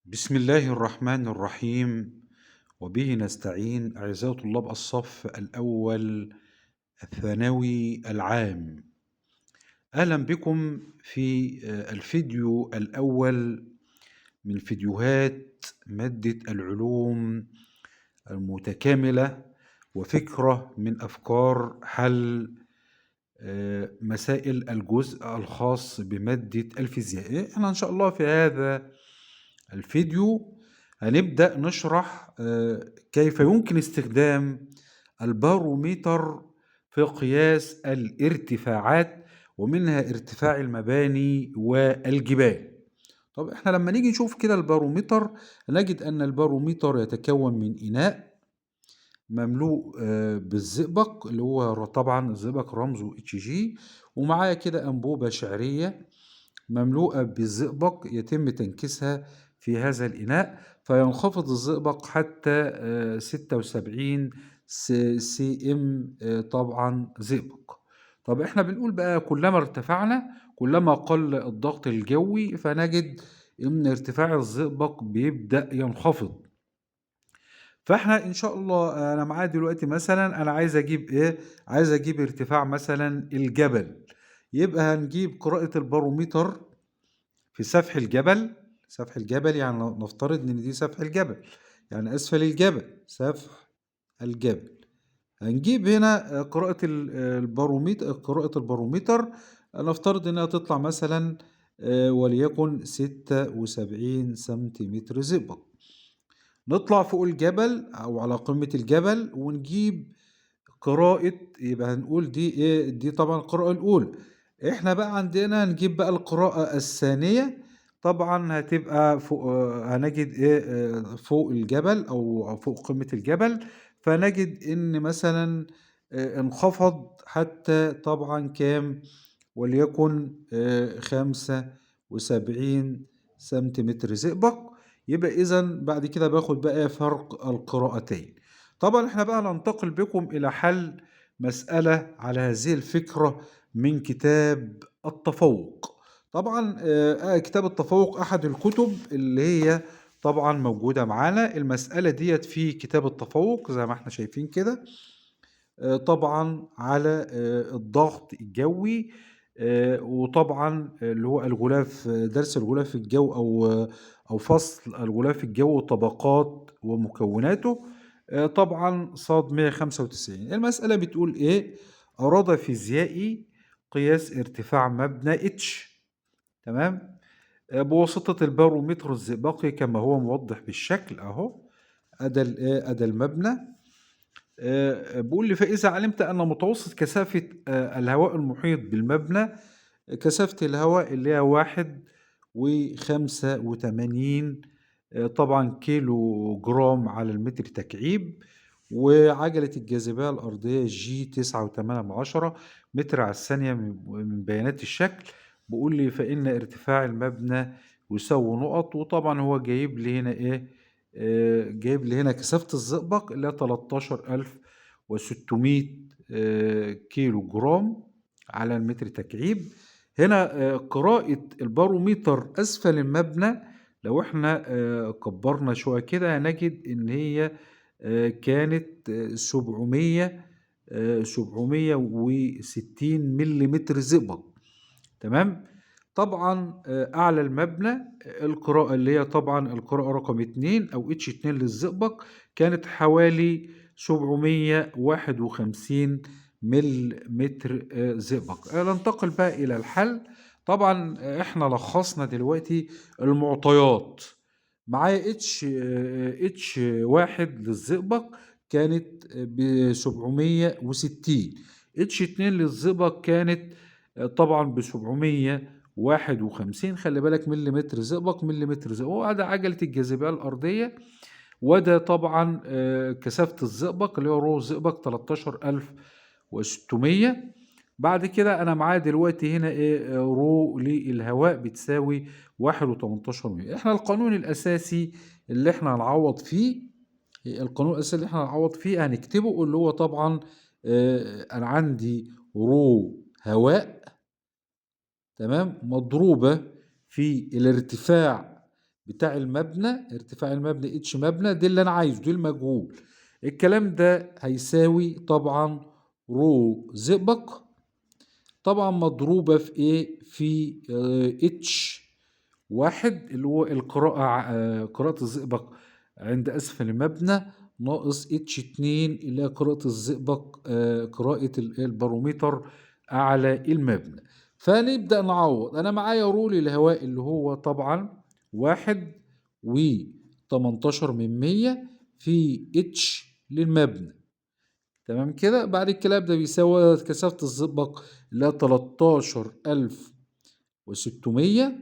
بسم الله الرحمن الرحيم وبه نستعين أعزائي طلاب الصف الأول الثانوي العام. أهلا بكم في الفيديو الأول من فيديوهات مادة العلوم المتكاملة وفكرة من أفكار حل مسائل الجزء الخاص بمادة الفيزياء. احنا إن شاء الله في هذا الفيديو هنبدأ نشرح كيف يمكن استخدام الباروميتر في قياس الارتفاعات ومنها ارتفاع المباني والجبال. طب احنا لما نيجي نشوف كده الباروميتر نجد ان الباروميتر يتكون من إناء مملوء بالزئبق اللي هو طبعا الزئبق رمزه HG، ومعاه كده أنبوبة شعرية مملوءة بالزئبق يتم تنكيسها في هذا الإناء فينخفض الزئبق حتى 76 سي ام طبعا زئبق. طب احنا بنقول بقى كلما ارتفعنا كلما قل الضغط الجوي، فنجد ان ارتفاع الزئبق بيبدأ ينخفض. فاحنا ان شاء الله انا معايا دلوقتي مثلا انا عايز اجيب ايه، عايز اجيب ارتفاع مثلا الجبل. يبقى هنجيب قراءة الباروميتر في سفح الجبل. سفح الجبل يعني نفترض ان دي سفح الجبل، يعني اسفل الجبل سفح الجبل. هنجيب هنا قراءة الباروميتر. قراءة الباروميتر نفترض انها تطلع مثلا وليكن 76 سنتيمتر زئبق. نطلع فوق الجبل او على قمة الجبل ونجيب قراءة، يبقى هنقول دي ايه، دي طبعا القراءة الأولى. احنا بقى عندنا نجيب بقى القراءة الثانية. طبعا هتبقى فوق هنجد ايه فوق الجبل او فوق قمة الجبل، فنجد ان مثلا انخفض حتى طبعا كام، وليكن 75 سنتيمتر زئبق. يبقى اذا بعد كده باخد بقى فرق القراءتين. طبعا احنا بقى ننتقل بكم إلى حل مسألة على هذه الفكرة من كتاب التفوق. طبعا كتاب التفوق أحد الكتب اللي هي طبعا موجودة معانا. المسألة ديت في كتاب التفوق زي ما احنا شايفين كده، طبعا على الضغط الجوي، وطبعا اللي هو الغلاف، درس الغلاف الجوي أو فصل الغلاف الجوي وطبقات ومكوناته. طبعا صاد 195. المسألة بتقول إيه؟ أراد فيزيائي قياس ارتفاع مبنى اتش، تمام، بواسطة البارومتر الزئبقي كما هو موضح بالشكل أهو. أدا المبنى. بيقول لي فإذا علمت أن متوسط كثافة الهواء المحيط بالمبنى، كثافة الهواء اللي هي 1.85 طبعا كيلو جرام على المتر تكعيب، وعجلة الجاذبية الأرضية جي 9.8 متر على الثانية من بيانات الشكل. بيقول لي فإن ارتفاع المبنى يساوي نقط، وطبعا هو جايب لي هنا إيه، جايب لي هنا كثافة الزئبق اللي هي 13600 كيلو جرام على المتر تكعيب. هنا قراءة الباروميتر أسفل المبنى لو احنا كبرنا شوية كده هنجد إن هي كانت 760 مليمتر زئبق، تمام. طبعا أعلى المبنى القراءة اللي هي طبعا القراءة رقم 2 أو H2 للزئبق كانت حوالي 751 مليمتر زئبق. ننتقل بقى إلى الحل. طبعا احنا لخصنا دلوقتي المعطيات. معايا اتش واحد للزئبق كانت ب 760، اتش 2 للزئبق كانت طبعا ب 751. خلي بالك مليمتر زئبق مليمتر زئبق، وده عجلة الجاذبية الأرضية، وده طبعا كثافة الزئبق اللي هو رو زئبق 13600. بعد كده انا معايا دلوقتي هنا ايه رو للهواء بتساوي 1.18. احنا القانون الاساسي اللي احنا هنعوض فيه، القانون الاساسي اللي احنا هنعوض فيه هنكتبه اللي هو طبعا انا عندي رو هواء، تمام، مضروبة في الارتفاع بتاع المبنى، ارتفاع المبنى اتش مبنى، ده اللي انا عايزه، ده المجهول. الكلام ده هيساوي طبعا رو زئبق، طبعا مضروبة في ايه، في اتش واحد اللي هو القراءة، قراءة الزئبق عند أسفل المبنى، ناقص اتش اتنين اللي هي قراءة الزئبق، قراءة الباروميتر أعلى المبنى. فنبدأ نعوض. أنا معايا رول الهواء اللي هو طبعا 1.18 في اتش للمبنى. تمام كده. بعد الكلام ده بيساوي كثافة الزئبق اللي هي 13600.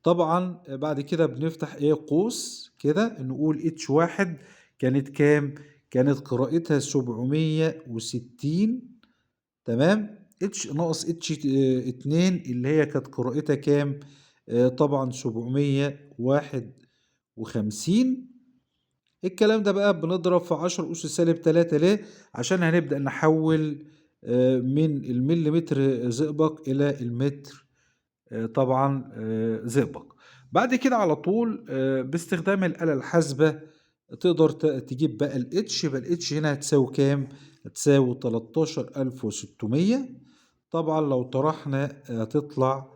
طبعا بعد كده بنفتح ايه قوس كده، نقول اتش واحد كانت كام؟ كانت قراءتها 760. تمام. اتش ناقص اتش اتنين اللي هي كانت قراءتها كام؟ طبعا 751. الكلام ده بقى بنضرب في 10 أس سالب 3 ليه؟ عشان هنبدأ نحول من المليمتر زئبق إلى المتر طبعا زئبق. بعد كده على طول باستخدام الآلة الحاسبة تقدر تجيب بقى الاتش. يبقى الاتش هنا هتساوي كام؟ هتساوي 13600. طبعا لو طرحنا هتطلع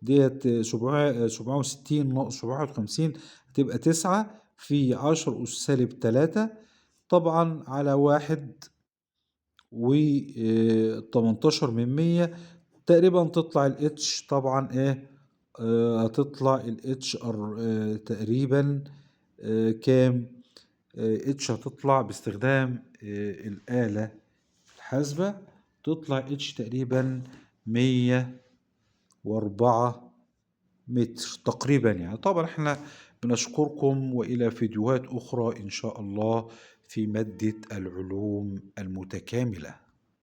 ديت 760 ناقص 751 هتبقى 9 في 10 أس سالب 3 طبعا على 1.18 تقريبا. تطلع الاتش طبعا ايه، هتطلع الاتش تقريبا كام؟ اتش هتطلع باستخدام الآلة الحاسبة، تطلع اتش تقريبا 104 متر تقريبا يعني. طبعا احنا بنشكركم، وإلى فيديوهات أخرى إن شاء الله في مادة العلوم المتكاملة.